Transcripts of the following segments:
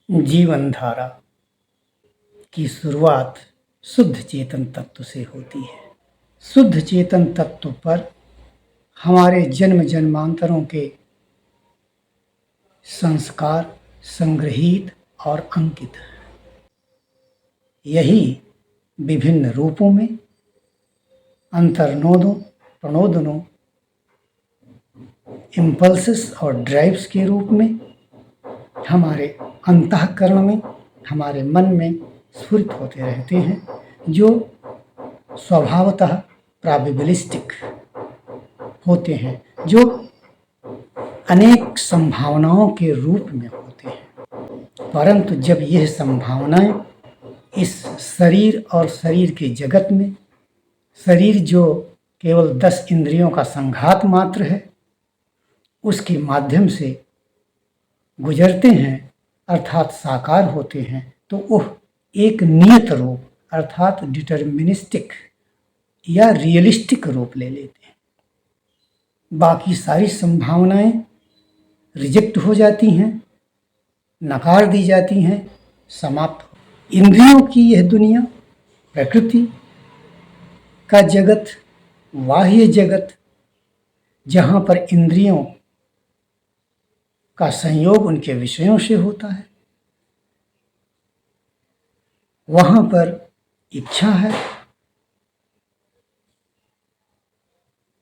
जीवन धारा की शुरुआत शुद्ध चेतन तत्व से होती है। शुद्ध चेतन तत्व पर हमारे जन्म जन्मांतरों के संस्कार संग्रहित और अंकित है। यही विभिन्न रूपों में अंतर्नोदों, प्रणोदनों, इम्पल्सेस और ड्राइव्स के रूप में हमारे अंतःकरण में, हमारे मन में स्फुरित होते रहते हैं, जो स्वभावतः प्रोबेबिलिस्टिक होते हैं, जो अनेक संभावनाओं के रूप में होते हैं। परंतु जब यह संभावनाएं इस शरीर और शरीर के जगत में, शरीर जो केवल 10 इंद्रियों का संघात मात्र है, उसके माध्यम से गुजरते हैं अर्थात साकार होते हैं, तो वह एक नियत रूप अर्थात डिटर्मिनिस्टिक या रियलिस्टिक रूप ले लेते हैं। बाकी सारी संभावनाएं रिजेक्ट हो जाती हैं, नकार दी जाती हैं, समाप्त हो। इंद्रियों की यह दुनिया, प्रकृति का जगत, बाह्य जगत, जहाँ पर इंद्रियों का संयोग उनके विषयों से होता है, वहाँ पर इच्छा है,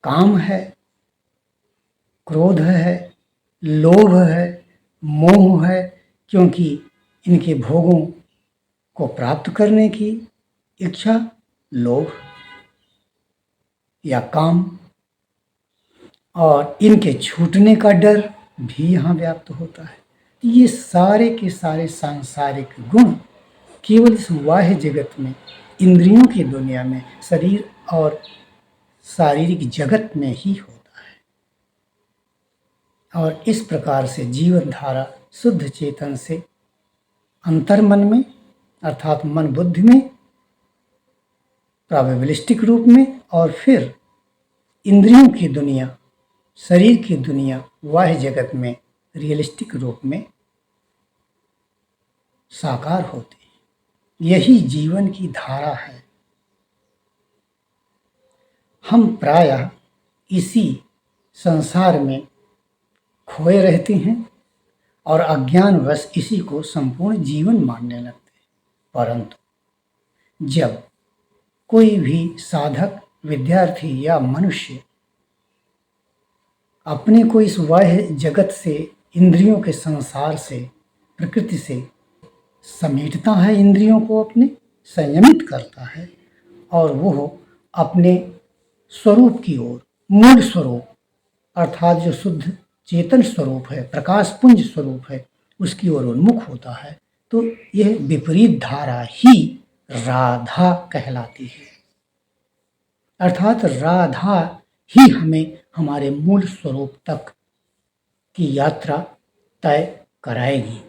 काम है, क्रोध है, लोभ है, मोह है, क्योंकि इनके भोगों को प्राप्त करने की इच्छा, लोभ या काम, और इनके छूटने का डर भी यहाँ व्याप्त होता है। ये सारे के सारे सांसारिक गुण केवल इस बाह्य जगत में, इंद्रियों की दुनिया में, शरीर और शारीरिक जगत में ही होता है। और इस प्रकार से जीवन धारा शुद्ध चेतन से अंतर्मन में अर्थात मन बुद्धि में प्रोबेबिलिस्टिक रूप में, और फिर इंद्रियों की दुनिया, शरीर की दुनिया, बाह्य जगत में रियलिस्टिक रूप में साकार होती है। यही जीवन की धारा है। हम प्रायः इसी संसार में खोए रहते हैं और अज्ञानवश इसी को संपूर्ण जीवन मानने लगते हैं। परंतु जब कोई भी साधक, विद्यार्थी या मनुष्य अपने को इस बाह्य जगत से, इंद्रियों के संसार से, प्रकृति से समेटता है, इंद्रियों को अपने संयमित करता है, और वो अपने स्वरूप की ओर, मूल स्वरूप अर्थात जो शुद्ध चेतन स्वरूप है, प्रकाश पुंज स्वरूप है, उसकी ओर उन्मुख होता है, तो यह विपरीत धारा ही राधा कहलाती है। अर्थात राधा ही हमें हमारे मूल स्वरूप तक की यात्रा तय कराएगी।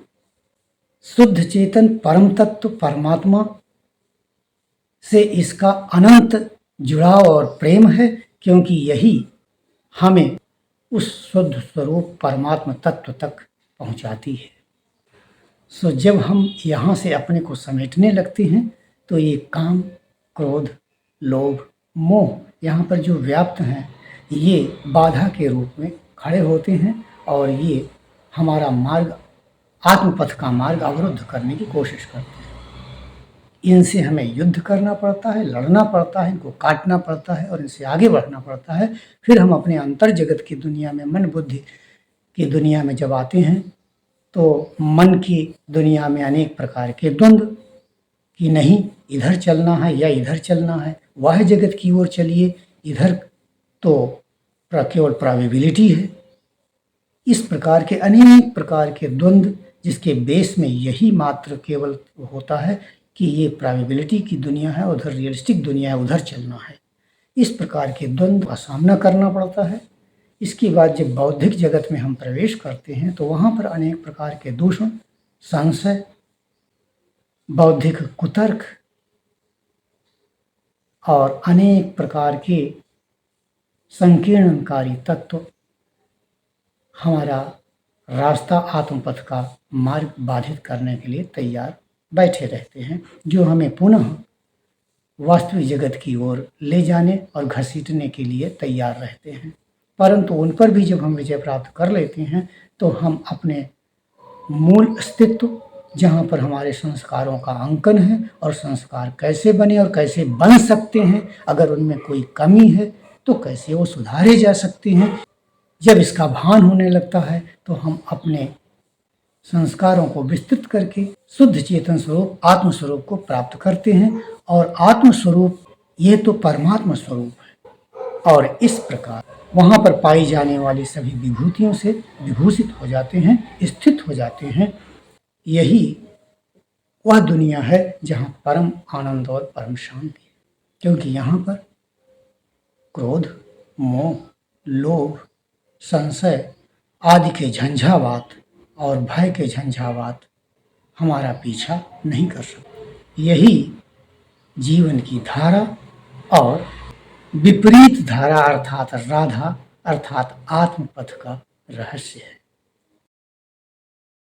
शुद्ध चेतन परम तत्व परमात्मा से इसका अनंत जुड़ाव और प्रेम है, क्योंकि यही हमें उस शुद्ध स्वरूप परमात्मा तत्व तक पहुंचाती है। सो जब हम यहाँ से अपने को समेटने लगते हैं, तो ये काम, क्रोध, लोभ, मोह यहाँ पर जो व्याप्त हैं, ये बाधा के रूप में खड़े होते हैं, और ये हमारा मार्ग, आत्मपथ का मार्ग अवरुद्ध करने की कोशिश करते हैं। इनसे हमें युद्ध करना पड़ता है, लड़ना पड़ता है, इनको काटना पड़ता है और इनसे आगे बढ़ना पड़ता है। फिर हम अपने अंतर जगत की दुनिया में, मन बुद्धि की दुनिया में जब आते हैं, तो मन की दुनिया में अनेक प्रकार के द्वंद्व कि नहीं इधर चलना है या इधर चलना है, वह जगत की ओर चलिए, इधर तो केवल प्रोबेबिलिटी है। इस प्रकार के अनेक प्रकार के द्वंद्व, जिसके बेस में यही मात्र केवल होता है कि ये प्रोबेबिलिटी की दुनिया है, उधर रियलिस्टिक दुनिया है, उधर चलना है। इस प्रकार के द्वंद्व का सामना करना पड़ता है। इसके बाद जब बौद्धिक जगत में हम प्रवेश करते हैं, तो वहाँ पर अनेक प्रकार के दूषण, संशय, बौद्धिक कुतर्क और अनेक प्रकार के संकीर्णकारी तत्व हमारा रास्ता आत्मपथ का मार्ग बाधित करने के लिए तैयार बैठे रहते हैं, जो हमें पुनः वास्तविक जगत की ओर ले जाने और घसीटने के लिए तैयार रहते हैं। परंतु उन पर भी जब हम विजय प्राप्त कर लेते हैं तो हम अपने मूल अस्तित्व, जहाँ पर हमारे संस्कारों का अंकन है और संस्कार कैसे बने और कैसे बन सकते हैं, अगर उनमें कोई कमी है तो कैसे वो सुधारे जा सकते हैं, जब इसका भान होने लगता है तो हम अपने संस्कारों को विस्तृत करके शुद्ध चेतन स्वरूप आत्म स्वरूप को प्राप्त करते हैं। और आत्म स्वरूप ये तो परमात्मा स्वरूप है, और इस प्रकार वहाँ पर पाई जाने वाली सभी विभूतियों से विभूषित हो जाते हैं, स्थित हो जाते हैं। यही वह दुनिया है जहाँ परम आनंद और परम शांति है, क्योंकि यहाँ पर क्रोध, मोह, लोभ, संशय आदि के झंझावात और भय के झंझावात हमारा पीछा नहीं कर सकते। यही जीवन की धारा और विपरीत धारा अर्थात राधा अर्थात आत्मपथ का रहस्य है।